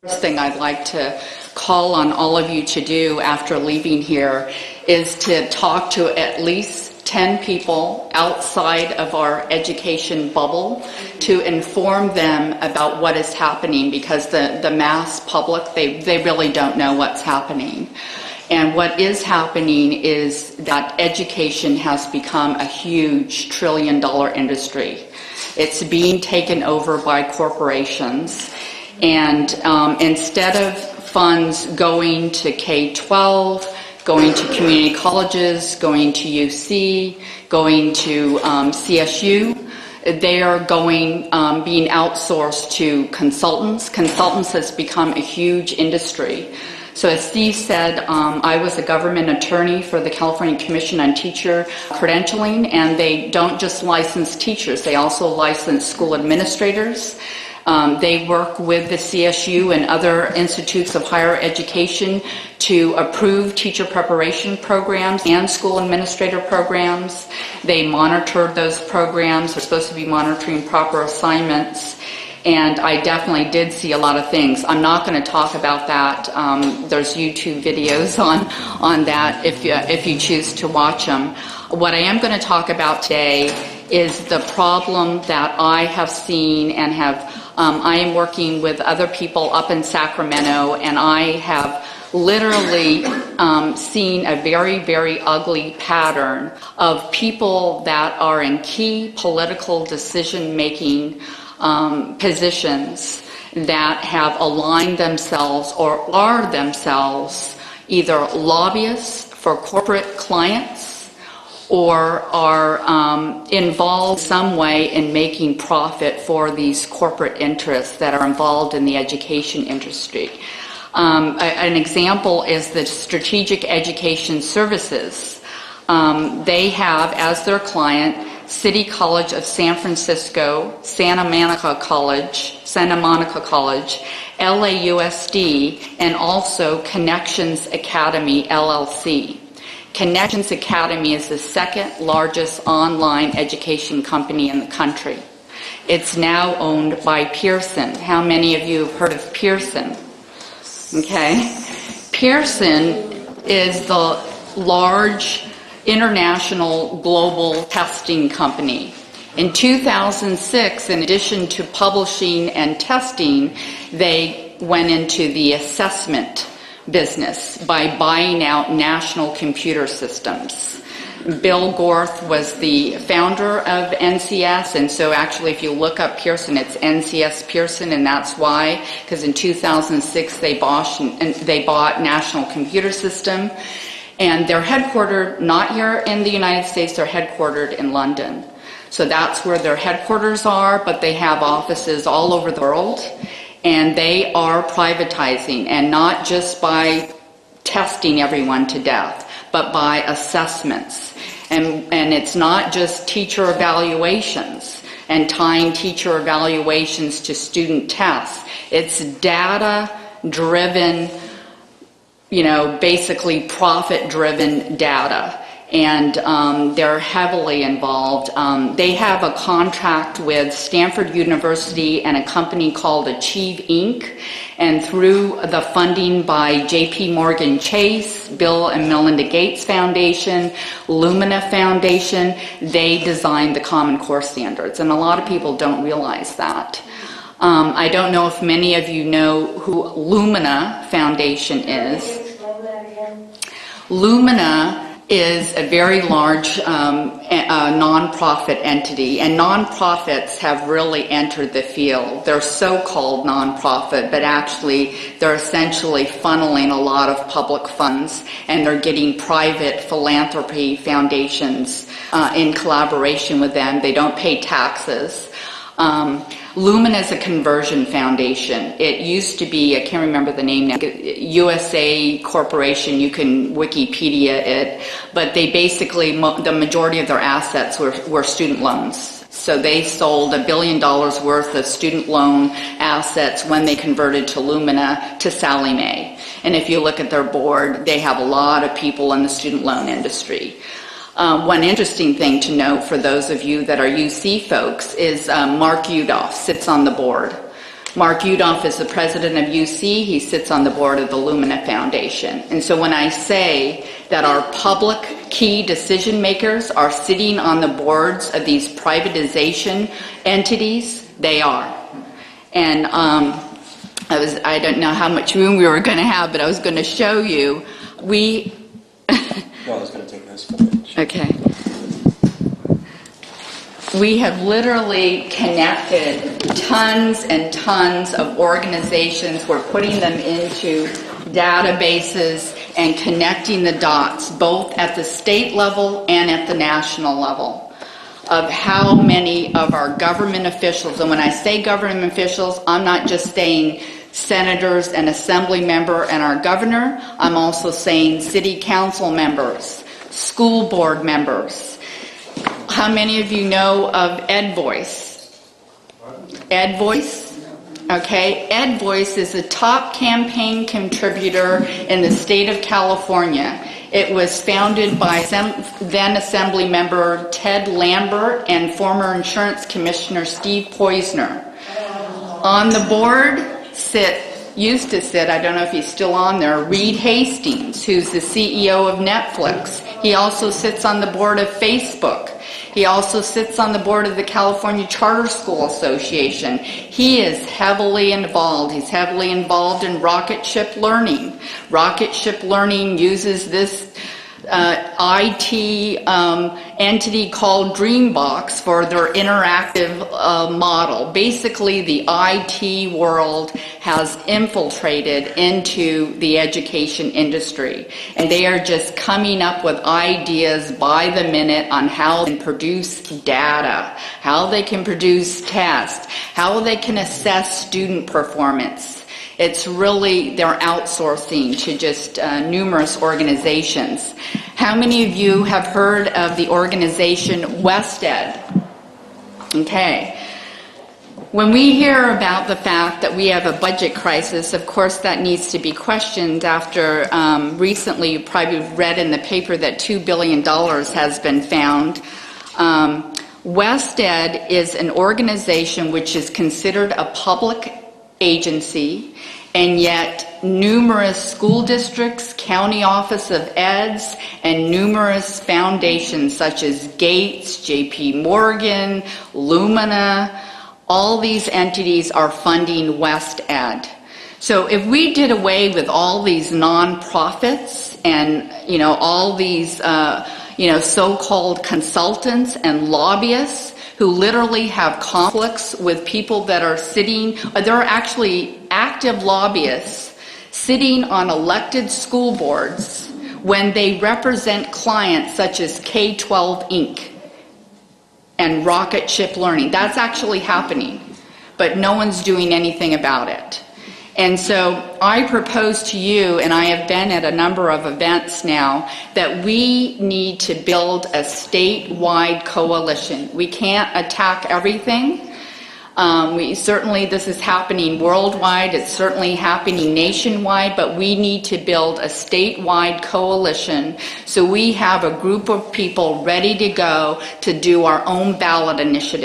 First thing I'd like to call on all of you to do after leaving here is to talk to at least 10 people outside of our education bubble to inform them about what is happening, because the mass public, they really don't know what's happening. And what is happening is that education has become a huge trillion-dollar industry. It's being taken over by corporations. And instead of funds going to K-12, going to community colleges, going to UC, going to CSU, they are being outsourced to consultants. Consultants has become a huge industry. So as Steve said, I was a government attorney for the California Commission on Teacher Credentialing, and they don't just license teachers, they also license school administrators. They work with the CSU and other institutes of higher education to approve teacher preparation programs and school administrator programs. They monitor those programs. They're supposed to be monitoring proper assignments. And I definitely did see a lot of things. I'm not going to talk about that. There's YouTube videos on that if you choose to watch them. What I am going to talk about today is the problem that I have seen and I am working with other people up in Sacramento, and I have literally seen a very, very ugly pattern of people that are in key political decision-making positions that have aligned themselves or are themselves either lobbyists for corporate clients or are involved some way in making profit for these corporate interests that are involved in the education industry. An example is the Strategic Education Services. They have as their client City College of San Francisco, Santa Monica College, LAUSD, and also Connections Academy, LLC. Connections Academy is the second largest online education company in the country. It's now owned by Pearson. How many of you have heard of Pearson? Okay. Pearson is the large international global testing company. In 2006, in addition to publishing and testing, they went into the assessment business by buying out National Computer Systems. Bill Gorth was the founder of NCS, and so actually if you look up Pearson, it's NCS Pearson, and that's why, because in 2006 they bought National Computer System, and they're headquartered not here in the United States, they're headquartered in London. So that's where their headquarters are, but they have offices all over the world. And they are privatizing, and not just by testing everyone to death, but by assessments. And it's not just teacher evaluations and tying teacher evaluations to student tests. It's data-driven, basically profit-driven data. And they're heavily involved. They have a contract with Stanford University and a company called Achieve Inc. And through the funding by J.P. Morgan Chase, Bill and Melinda Gates Foundation, Lumina Foundation, they designed the Common Core standards. And a lot of people don't realize that. I don't know if many of you know who Lumina Foundation is. Lumina is a very large nonprofit entity, and nonprofits have really entered the field. They're so-called nonprofit, but actually they're essentially funneling a lot of public funds, and they're getting private philanthropy foundations in collaboration with them. They don't pay taxes. Lumina is a conversion foundation. It used to be, I can't remember the name now, USA Corporation, you can Wikipedia it, but they basically, the majority of their assets were student loans. So they sold $1 billion worth of student loan assets when they converted to Lumina to Sallie Mae. And if you look at their board, they have a lot of people in the student loan industry. One interesting thing to note for those of you that are UC folks is Mark Udoff sits on the board. Mark Udoff is the president of UC. He sits on the board of the Lumina Foundation. And so when I say that our public key decision makers are sitting on the boards of these privatization entities, they are. And I don't know how much room we were going to have, but I was going to show you. No, I was going to take this footage. Okay. We have literally connected tons and tons of organizations. We're putting them into databases and connecting the dots, both at the state level and at the national level, of how many of our government officials, and when I say government officials, I'm not just saying senators and assembly member and our governor, I'm also saying city council members, school board members. How many of you know of EdVoice? EdVoice? Okay, EdVoice is a top campaign contributor in the state of California. It was founded by then Assembly member Ted Lambert and former Insurance Commissioner Steve Poizner. On the board used to sit, I don't know if he's still on there, Reed Hastings, who's the CEO of Netflix. He also sits on the board of Facebook. He also sits on the board of the California Charter School Association. He is heavily involved. He's heavily involved in rocket ship learning. Rocket ship learning uses this IT entity called Dreambox for their interactive model. Basically, the IT world has infiltrated into the education industry, and they are just coming up with ideas by the minute on how they can produce data, how they can produce tests, how they can assess student performance. It's really, they're outsourcing to just numerous organizations. How many of you have heard of the organization WestEd? Okay. When we hear about the fact that we have a budget crisis, of course that needs to be questioned after recently you probably read in the paper that $2 billion has been found. WestEd is an organization which is considered a public agency, and yet numerous school districts, county office of eds, and numerous foundations such as Gates, JP Morgan, Lumina, all these entities are funding WestEd. So if we did away with all these nonprofits and all these so-called consultants and lobbyists who literally have conflicts with people that are there are actually active lobbyists sitting on elected school boards when they represent clients such as K-12 Inc. and Rocket Ship Learning. That's actually happening, but no one's doing anything about it. And so I propose to you, and I have been at a number of events now, that we need to build a statewide coalition. We can't attack everything. This is happening worldwide, it's certainly happening nationwide, but we need to build a statewide coalition so we have a group of people ready to go to do our own ballot initiative.